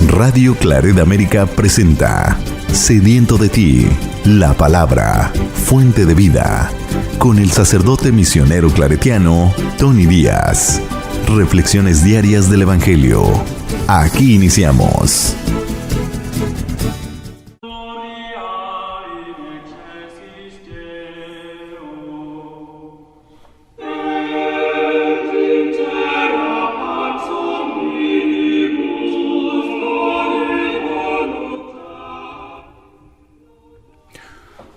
Radio Claret América presenta Sediento de ti, la palabra, fuente de vida, con el sacerdote misionero claretiano Tony Díaz. Reflexiones diarias del Evangelio. Aquí iniciamos.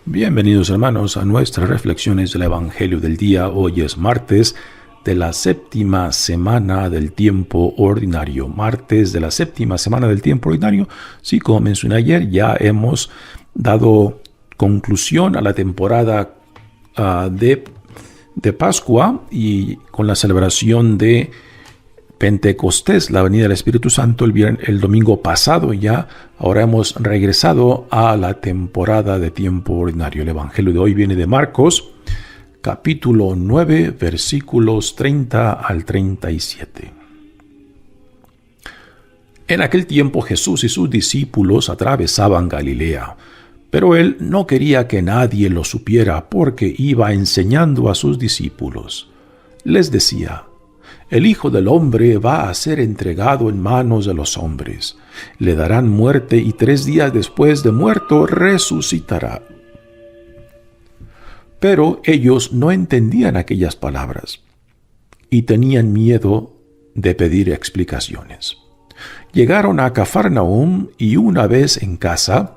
Bienvenidos hermanos a nuestras reflexiones del Evangelio del día. Hoy es martes de la séptima semana del tiempo ordinario. Martes de la séptima semana del tiempo ordinario. Sí, como mencioné ayer, ya hemos dado conclusión a la temporada de Pascua y con la celebración de Pentecostés, la venida del Espíritu Santo, el domingo pasado ya. Ahora hemos regresado a la temporada de tiempo ordinario. El Evangelio de hoy viene de Marcos, capítulo 9, versículos 30 al 37. En aquel tiempo Jesús y sus discípulos atravesaban Galilea, pero él no quería que nadie lo supiera porque iba enseñando a sus discípulos. Les decía: el Hijo del Hombre va a ser entregado en manos de los hombres. Le darán muerte y 3 días después de muerto resucitará. Pero ellos no entendían aquellas palabras y tenían miedo de pedir explicaciones. Llegaron a Cafarnaúm y una vez en casa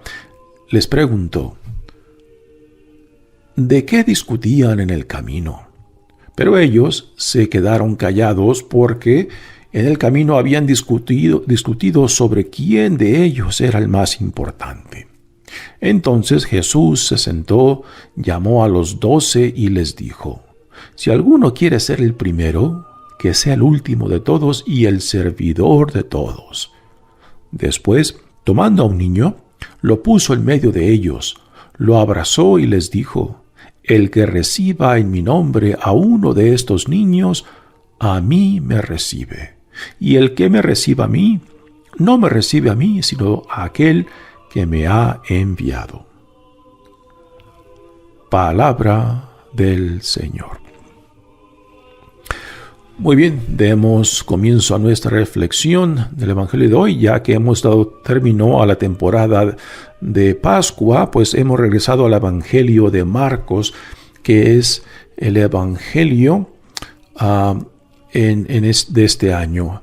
les preguntó: ¿de qué discutían en el camino? Pero ellos se quedaron callados porque en el camino habían discutido sobre quién de ellos era el más importante. Entonces Jesús se sentó, llamó a los 12 y les dijo: si alguno quiere ser el primero, que sea el último de todos y el servidor de todos. Después, tomando a un niño, lo puso en medio de ellos, lo abrazó y les dijo: el que reciba en mi nombre a uno de estos niños, a mí me recibe. Y el que me reciba a mí, no me recibe a mí, sino a aquel que me ha enviado. Palabra del Señor. Muy bien, demos comienzo a nuestra reflexión del Evangelio de hoy, ya que hemos dado término a la temporada de Pascua, pues hemos regresado al Evangelio de Marcos, que es el Evangelio de este año.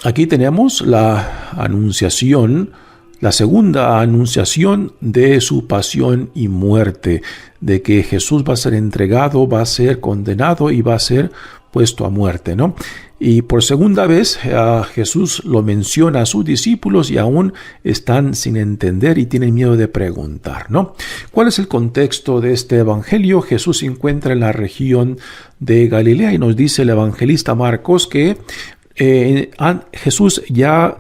Aquí tenemos la anunciación, la segunda anunciación de su pasión y muerte, de que Jesús va a ser entregado, va a ser condenado y va a ser puesto a muerte, ¿no? Y por segunda vez Jesús lo menciona a sus discípulos y aún están sin entender y tienen miedo de preguntar, ¿no? ¿Cuál es el contexto de este evangelio? Jesús se encuentra en la región de Galilea y nos dice el evangelista Marcos que Jesús ya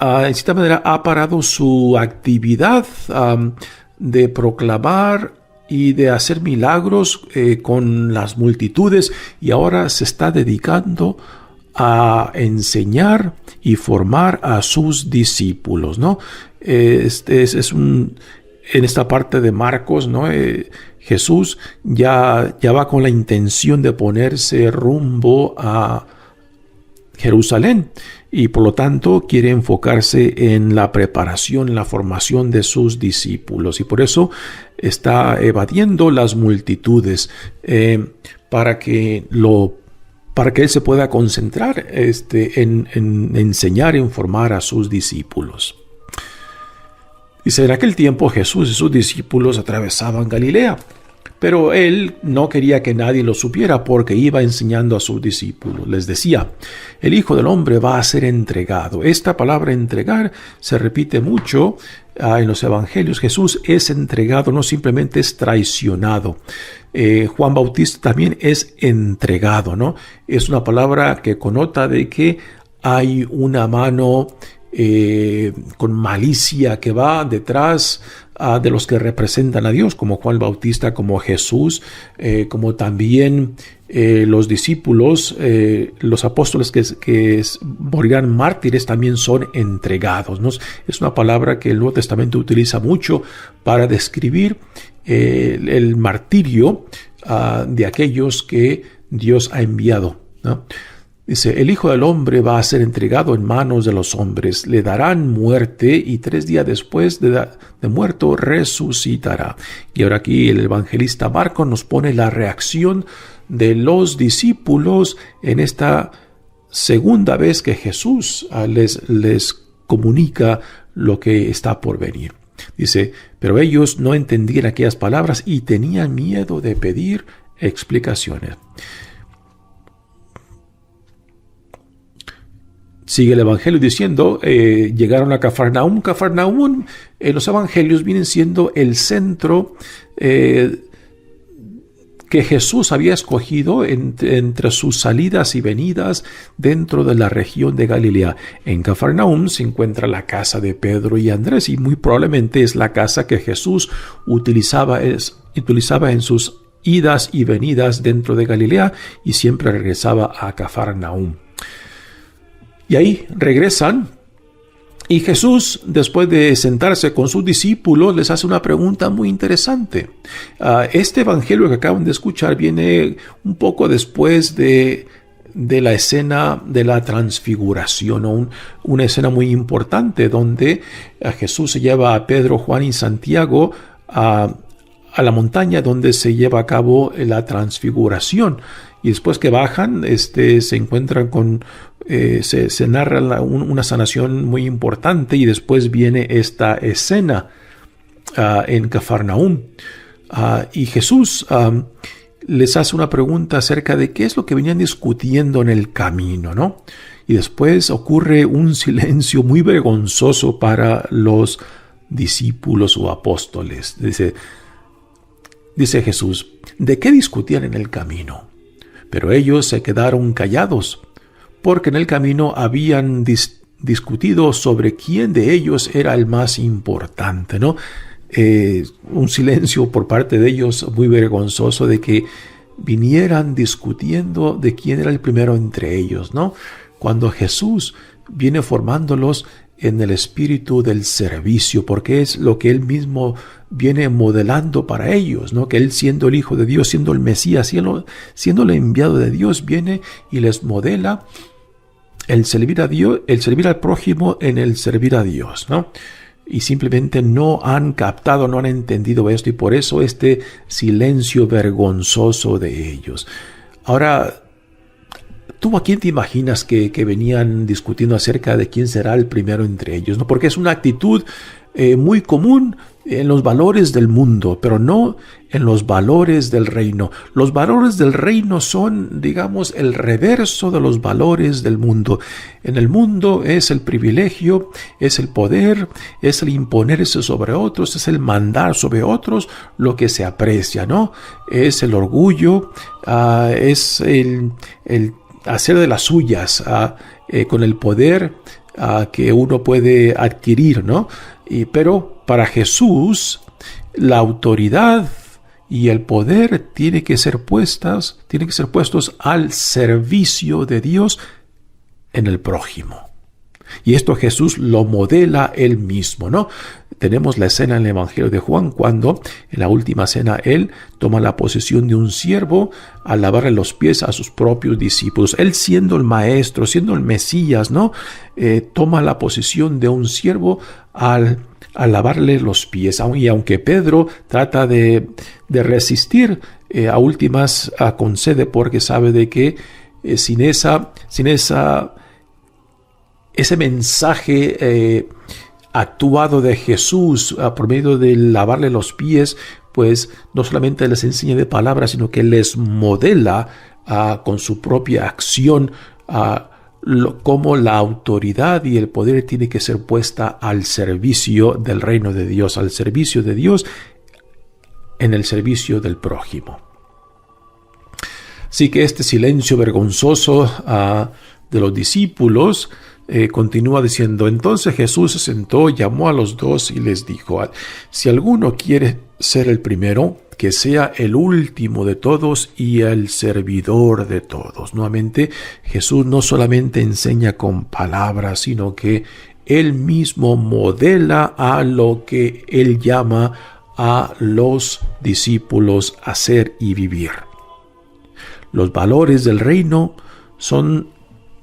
en cierta manera ha parado su actividad de proclamar y de hacer milagros con las multitudes, y ahora se está dedicando a enseñar y formar a sus discípulos, ¿no? En esta parte de Marcos, ¿no? Jesús ya va con la intención de ponerse rumbo a Jerusalén y por lo tanto quiere enfocarse en la preparación, en la formación de sus discípulos, y por eso está evadiendo las multitudes para que él se pueda concentrar en enseñar, en formar a sus discípulos. Dice: en aquel tiempo Jesús y sus discípulos atravesaban Galilea, pero él no quería que nadie lo supiera porque iba enseñando a sus discípulos. Les decía: el Hijo del Hombre va a ser entregado. Esta palabra entregar se repite mucho en los evangelios. Jesús es entregado, no simplemente es traicionado. Juan Bautista también es entregado, ¿no? Es una palabra que connota de que hay una mano con malicia, que va detrás de los que representan a Dios, como Juan Bautista, como Jesús, como también los discípulos, los apóstoles que morirán mártires también son entregados, ¿no? Es una palabra que el Nuevo Testamento utiliza mucho para describir el martirio de aquellos que Dios ha enviado, ¿no? Dice, el Hijo del Hombre va a ser entregado en manos de los hombres, le darán muerte y 3 días después de muerto resucitará. Y ahora aquí el evangelista Marcos nos pone la reacción de los discípulos en esta segunda vez que Jesús les comunica lo que está por venir. Dice, pero ellos no entendían aquellas palabras y tenían miedo de pedir explicaciones. Sigue el evangelio diciendo, llegaron a Cafarnaúm. Cafarnaúm en los evangelios vienen siendo el centro que Jesús había escogido entre sus salidas y venidas dentro de la región de Galilea. En Cafarnaúm se encuentra la casa de Pedro y Andrés, y muy probablemente es la casa que Jesús utilizaba en sus idas y venidas dentro de Galilea, y siempre regresaba a Cafarnaúm. Y ahí regresan, y Jesús, después de sentarse con sus discípulos, les hace una pregunta muy interesante. Este evangelio que acaban de escuchar viene un poco después de la escena de la transfiguración, una escena muy importante donde Jesús se lleva a Pedro, Juan y Santiago a la montaña donde se lleva a cabo la transfiguración. Y después que bajan, se encuentran con... se narra una sanación muy importante, y después viene esta escena en Cafarnaúm. Y Jesús les hace una pregunta acerca de qué es lo que venían discutiendo en el camino, ¿no? Y después ocurre un silencio muy vergonzoso para los discípulos o apóstoles. Dice Jesús, ¿de qué discutían en el camino? Pero ellos se quedaron callados, porque en el camino habían discutido sobre quién de ellos era el más importante, ¿no? Un silencio por parte de ellos muy vergonzoso de que vinieran discutiendo de quién era el primero entre ellos, ¿no? Cuando Jesús viene formándolos en el espíritu del servicio, porque es lo que Él mismo viene modelando para ellos, ¿no? Que Él, siendo el Hijo de Dios, siendo el Mesías, siendo el enviado de Dios, viene y les modela el servir a Dios, el servir al prójimo en el servir a Dios, ¿no? Y simplemente no han captado, no han entendido esto, y por eso este silencio vergonzoso de ellos. Ahora, ¿tú a quién te imaginas que venían discutiendo acerca de quién será el primero entre ellos, ¿no? Porque es una actitud muy común en los valores del mundo, pero no en los valores del reino. Los valores del reino son, digamos, el reverso de los valores del mundo. En el mundo es el privilegio, es el poder, es el imponerse sobre otros, es el mandar sobre otros lo que se aprecia, ¿no? Es el orgullo, es el hacer de las suyas con el poder que uno puede adquirir, ¿no? Pero para Jesús, la autoridad y el poder tienen que ser puestos al servicio de Dios en el prójimo. Y esto Jesús lo modela Él mismo, ¿no? Tenemos la escena en el Evangelio de Juan cuando en la última cena Él toma la posición de un siervo al lavarle los pies a sus propios discípulos. Él, siendo el maestro, siendo el Mesías, ¿no? Toma la posición de un siervo al lavarle los pies. Y aunque Pedro trata de resistir, a últimas concede, porque sabe de que sin ese mensaje actuado de Jesús por medio de lavarle los pies, pues no solamente les enseña de palabras, sino que les modela con su propia acción cómo la autoridad y el poder tiene que ser puesta al servicio del reino de Dios, al servicio de Dios en el servicio del prójimo. Así que este silencio vergonzoso de los discípulos continúa diciendo: entonces Jesús se sentó, llamó a los 2 y les dijo: si alguno quiere ser el primero, que sea el último de todos y el servidor de todos. Nuevamente, Jesús no solamente enseña con palabras, sino que Él mismo modela a lo que Él llama a los discípulos hacer y vivir. Los valores del reino son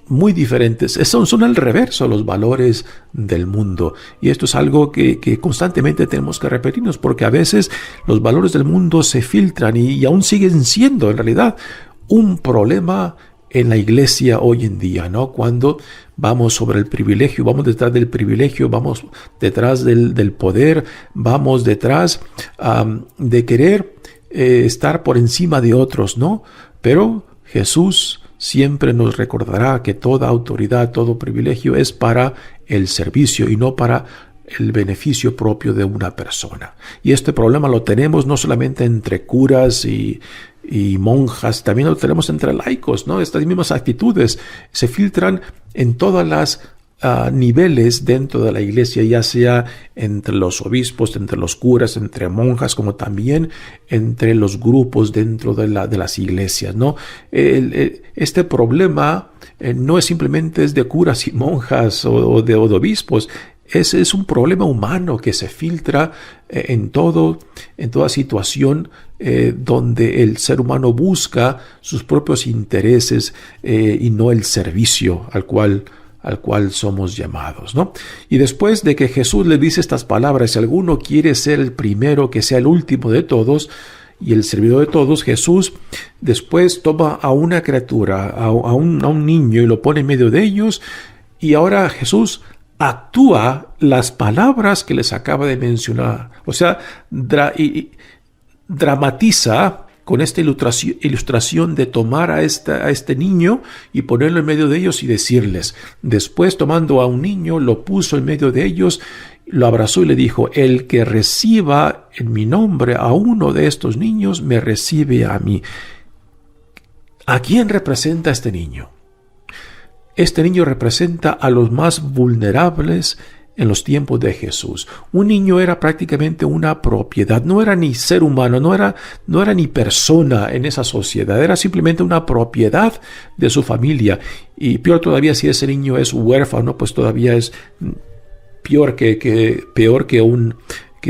muy diferentes, son al reverso los valores del mundo, y esto es algo que constantemente tenemos que repetirnos, porque a veces los valores del mundo se filtran y aún siguen siendo en realidad un problema en la iglesia hoy en día, ¿no? Cuando vamos sobre el privilegio, vamos detrás del privilegio, vamos detrás del poder, vamos detrás de querer estar por encima de otros, ¿no? Pero Jesús siempre nos recordará que toda autoridad, todo privilegio es para el servicio y no para el beneficio propio de una persona. Y este problema lo tenemos no solamente entre curas y monjas, también lo tenemos entre laicos, ¿no? Estas mismas actitudes se filtran en todas las niveles dentro de la iglesia, ya sea entre los obispos, entre los curas, entre monjas, como también entre los grupos dentro de las iglesias, ¿no? Este problema no es simplemente de curas y monjas o de obispos. Es un problema humano que se filtra en toda situación donde el ser humano busca sus propios intereses y no el servicio al cual somos llamados, ¿no? Y después de que Jesús le dice estas palabras: si alguno quiere ser el primero, que sea el último de todos y el servidor de todos, Jesús después toma a una criatura, a un niño, y lo pone en medio de ellos, y ahora Jesús actúa las palabras que les acaba de mencionar. O sea, dramatiza con esta ilustración de tomar a este niño y ponerlo en medio de ellos y decirles. Después, tomando a un niño, lo puso en medio de ellos, lo abrazó y le dijo: el que reciba en mi nombre a uno de estos niños, me recibe a mí. ¿A quién representa este niño? Este niño representa a los más vulnerables en los tiempos de Jesús. Un niño era prácticamente una propiedad, no era ni ser humano, no era ni persona en esa sociedad, era simplemente una propiedad de su familia. Y peor todavía, si ese niño es huérfano, pues todavía es peor que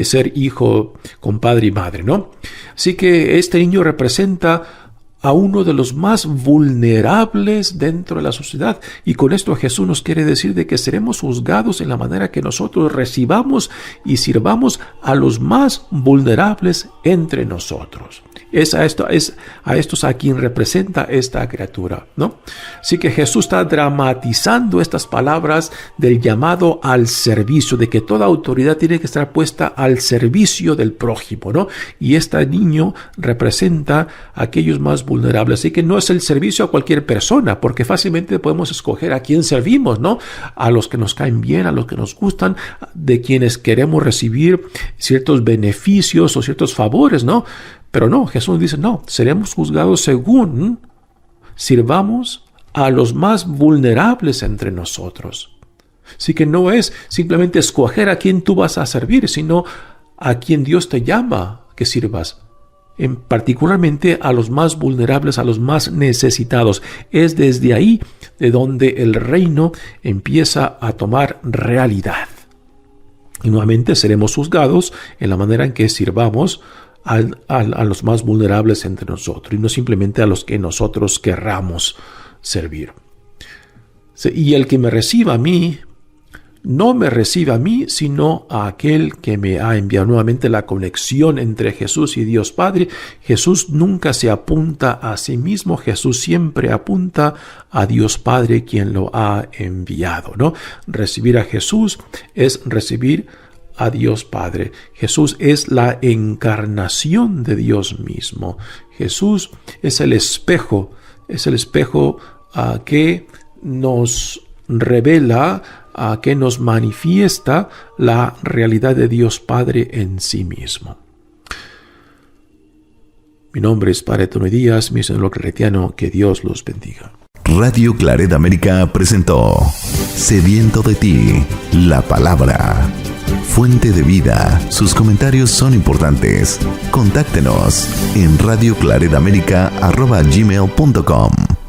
ser hijo con padre y madre, ¿no? Así que este niño representa a uno de los más vulnerables dentro de la sociedad. Y con esto Jesús nos quiere decir de que seremos juzgados en la manera que nosotros recibamos y sirvamos a los más vulnerables entre nosotros. Es a estos a quien representa esta criatura, ¿no? Así que Jesús está dramatizando estas palabras del llamado al servicio, de que toda autoridad tiene que estar puesta al servicio del prójimo, ¿no? Y este niño representa a aquellos más vulnerables. Así que no es el servicio a cualquier persona, porque fácilmente podemos escoger a quién servimos, ¿no? A los que nos caen bien, a los que nos gustan, de quienes queremos recibir ciertos beneficios o ciertos favores, ¿no? Pero no, Jesús dice: no, seremos juzgados según sirvamos a los más vulnerables entre nosotros. Así que no es simplemente escoger a quién tú vas a servir, sino a quien Dios te llama que sirvas. Particularmente a los más vulnerables, a los más necesitados. Es desde ahí de donde el reino empieza a tomar realidad. Y nuevamente seremos juzgados en la manera en que sirvamos a los más vulnerables entre nosotros, y no simplemente a los que nosotros querramos servir. Y el que me reciba a mí, no me recibe a mí, sino a aquel que me ha enviado. Nuevamente la conexión entre Jesús y Dios Padre. Jesús nunca se apunta a sí mismo, Jesús siempre apunta a Dios Padre, quien lo ha enviado, ¿no? Recibir a Jesús es recibir a Dios Padre. Jesús es la encarnación de Dios mismo. Jesús es el espejo que nos revela, que nos manifiesta la realidad de Dios Padre en sí mismo. Mi nombre es Padre Tony Díaz, misionero claretiano. Que Dios los bendiga. Radio Claret América presentó Sediento de ti, la palabra. Fuente de vida. Sus comentarios son importantes. Contáctenos en radioclaredamerica@gmail.com.